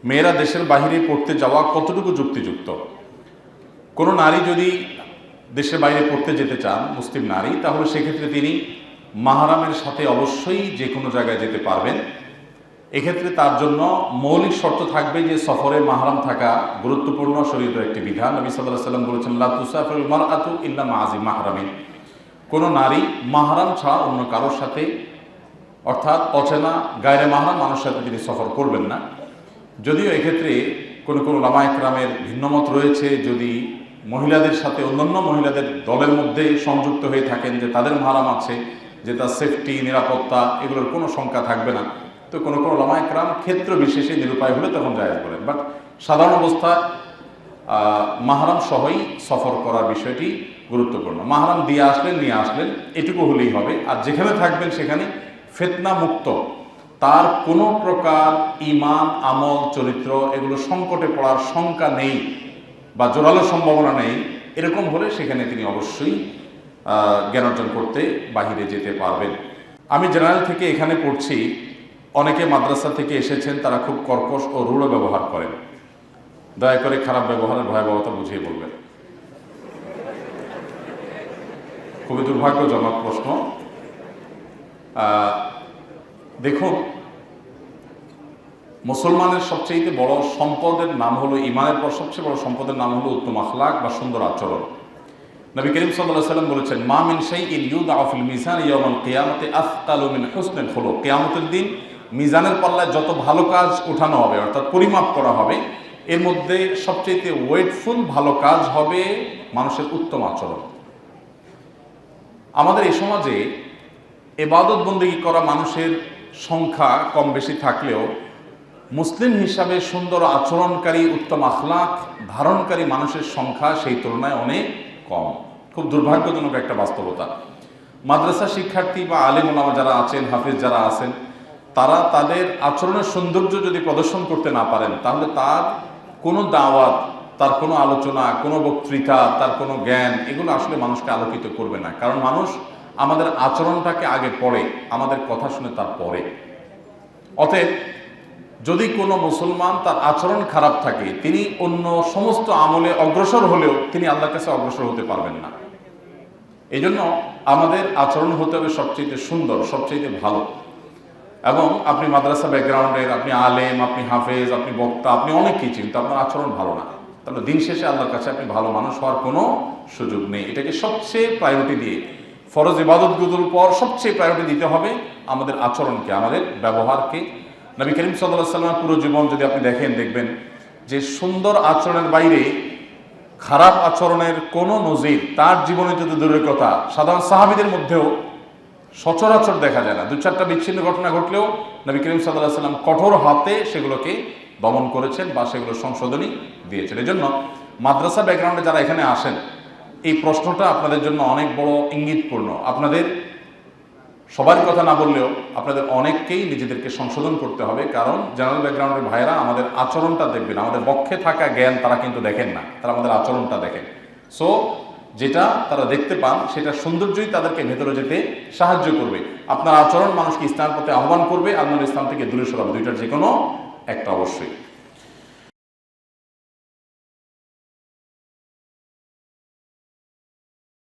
মেয়েরা দেশের বাইরে পড়তে যাওয়া কতটুকু যুক্তিযুক্ত? কোনো নারী যদি দেশের বাইরে পড়তে যেতে চান, মুসলিম নারী, তাহলে সেক্ষেত্রে তিনি মাহরামের সাথে অবশ্যই যে কোনো জায়গায় যেতে পারবেন। এক্ষেত্রে তার জন্য মৌলিক শর্ত থাকবে যে সফরে মাহরাম থাকা গুরুত্বপূর্ণ শরীয়তের একটি বিধান। নবী সাল্লাল্লাহু আলাইহি ওয়াসাল্লাম বলেছেন, লা তুসাফিরুল মারআতু ইল্লা মা'আ মাহরামিন। কোনো নারী মাহরাম ছাড়া অন্য কারোর সাথে, অর্থাৎ অচেনা গায়রে মাহরাম মানুষের সাথে তিনি সফর করবেন না। যদিও এক্ষেত্রে কোনো কোনো উলামা ইকরামের ভিন্নমত রয়েছে, যদি মহিলাদের সাথে অন্যান্য মহিলাদের দলের মধ্যে সংযুক্ত হয়ে থাকেন, যে তাদের মাহরাম আছে, যে তার সেফটি, নিরাপত্তা এগুলোর কোনো শঙ্কা থাকবে না, তো কোনো কোনো উলামা ইকরাম ক্ষেত্র বিশেষে নিরুপায় হলে তখন জায়েজ বলেন। বাট সাধারণ অবস্থায় মাহরাম সহই সফর করার বিষয়টি গুরুত্বপূর্ণ। মাহরাম দিয়ে আসলেন, নিয়ে আসলেন, এটুকু হলেই হবে। আর যেখানে থাকবেন সেখানে ফিতনা মুক্ত, তার কোনো প্রকার ঈমান, আমল, চরিত্র এগুলো সংকটে পড়ার শঙ্কা নেই বা জোরালো সম্ভাবনা নেই, এরকম হলে সেখানে তিনি অবশ্যই জ্ঞান অর্জন করতে বাহিরে যেতে পারবেন। আমি জেনারেল থেকে এখানে পড়ছি, অনেকে মাদ্রাসা থেকে এসেছেন, তারা খুব কর্কশ ও রূঢ় ব্যবহার করেন। দয়া করে খারাপ ব্যবহারের ভয়াবহতা বুঝিয়ে বলবেন। খুবই দুর্ভাগ্যজনক প্রশ্ন। দেখুন, মুসলমানের সবচেয়ে বড় সম্পদের নাম হলো, ইমানের পর সবচেয়ে বড় সম্পদের নাম হলো উত্তম আখলাক বা সুন্দর আচরণ। নবী করিম সাল্লাল্লাহু আলাইহি ওয়াসাল্লাম বলেছেন, মা মিন শাইইন ইউদআউ ফিল মিজান ইয়াওমাল কিয়ামতি আসকালু মিন হুসনিল খুলুক। কিয়ামতের দিন মিজানের পাল্লায় যত ভালো কাজ উঠানো হবে, অর্থাৎ পরিমাপ করা হবে, এর মধ্যে সবচেয়ে ওয়েটফুল ভালো কাজ হবে মানুষের উত্তম আচরণ। আমাদের এই সমাজে ইবাদত বন্দেগী করা মানুষের সংখ্যা কম বেশি থাকলেও মুসলিম হিসাবে সুন্দর আচরণকারী, উত্তম আখলাক ধারণকারী মানুষের সংখ্যা সেই তুলনায় অনেক কম। খুব দুর্ভাগ্যজনক একটা বাস্তবতা। মাদ্রাসা শিক্ষার্থী বা আলেম ওলামা যারা আছেন, হাফিজ যারা আছেন, তারা তাদের আচরণের সৌন্দর্য যদি প্রদর্শন করতে না পারেন, তাহলে তার কোনো দাওয়াত, তার কোনো আলোচনা, কোনো বক্তৃতা, তার কোনো জ্ঞান, এগুলো আসলে মানুষকে আলোকিত করবে না। কারণ মানুষ আমাদের আচরণটাকে আগে পড়ে, আমাদের কথা শুনে তার পরে। অতএব যদি কোনো মুসলমান তার আচরণ খারাপ থাকে, তিনি অন্য সমস্ত আমলে অগ্রসর হলেও তিনি আল্লাহর কাছে অগ্রসর হতে পারবেন না। এই জন্য আমাদের আচরণ হতে হবে সবচেয়ে সুন্দর, সবচেয়ে ভালো। এবং আপনি মাদ্রাসা ব্যাকগ্রাউন্ডের, আপনি আলেম, আপনি হাফেজ, আপনি বক্তা, আপনি অনেক কিছু, কিন্তু আপনার আচরণ ভালো না, তাহলে দিন শেষে আল্লাহর কাছে আপনি ভালো মানুষ হওয়ার কোনো সুযোগ নেই। এটাকে সবচেয়ে প্রায়োরিটি দিয়ে, ফরজ ইবাদতগুলোর পর সবচেয়ে প্রায়োরিটি দিতে হবে আমাদের আচরণকে, আমাদের ব্যবহারকে। নবী করিম সাল্লাল্লাহু আলাইহি ওয়াসাল্লামের পুরো জীবন যদি আপনি দেখবেন যে সুন্দর আচরণের বাইরে খারাপ আচরণের কোনো নজির তার জীবনে যদি দূরের কথা, সাধারণ সাহাবীদের মধ্যেও সচরাচর দেখা যায় না। দু চারটা বিচ্ছিন্ন ঘটনা ঘটলেও নবী করিম সাল্লাল্লাহু আলাইহি ওয়াসাল্লাম কঠোর হাতে সেগুলোকে দমন করেছেন বা সেগুলো সংশোধনী দিয়েছেন। এই জন্য মাদ্রাসা ব্যাকগ্রাউন্ডে যারা এখানে আসেন, এই প্রশ্নটা আপনাদের জন্য অনেক বড় ইঙ্গিতপূর্ণ। আপনাদের সবার কথা না বললেও আপনাদের অনেককেই নিজেদেরকে সংশোধন করতে হবে। কারণ জেনারেল ব্যাকগ্রাউন্ডের ভাইয়েরা আমাদের আচরণটা দেখবেন, আমাদের বক্ষে থাকা জ্ঞান তারা কিন্তু দেখেন না, তারা আমাদের আচরণটা দেখেন। সো যেটা তারা দেখতে পান সেটা সৌন্দর্যই তাদেরকে ভেতরে যেতে সাহায্য করবে। আপনার আচরণ মানুষকে ইসলামের পথে আহ্বান করবে, আপনার ইসলাম থেকে দূরে সরাবে, দুইটার যে কোনো একটা অবশ্যই।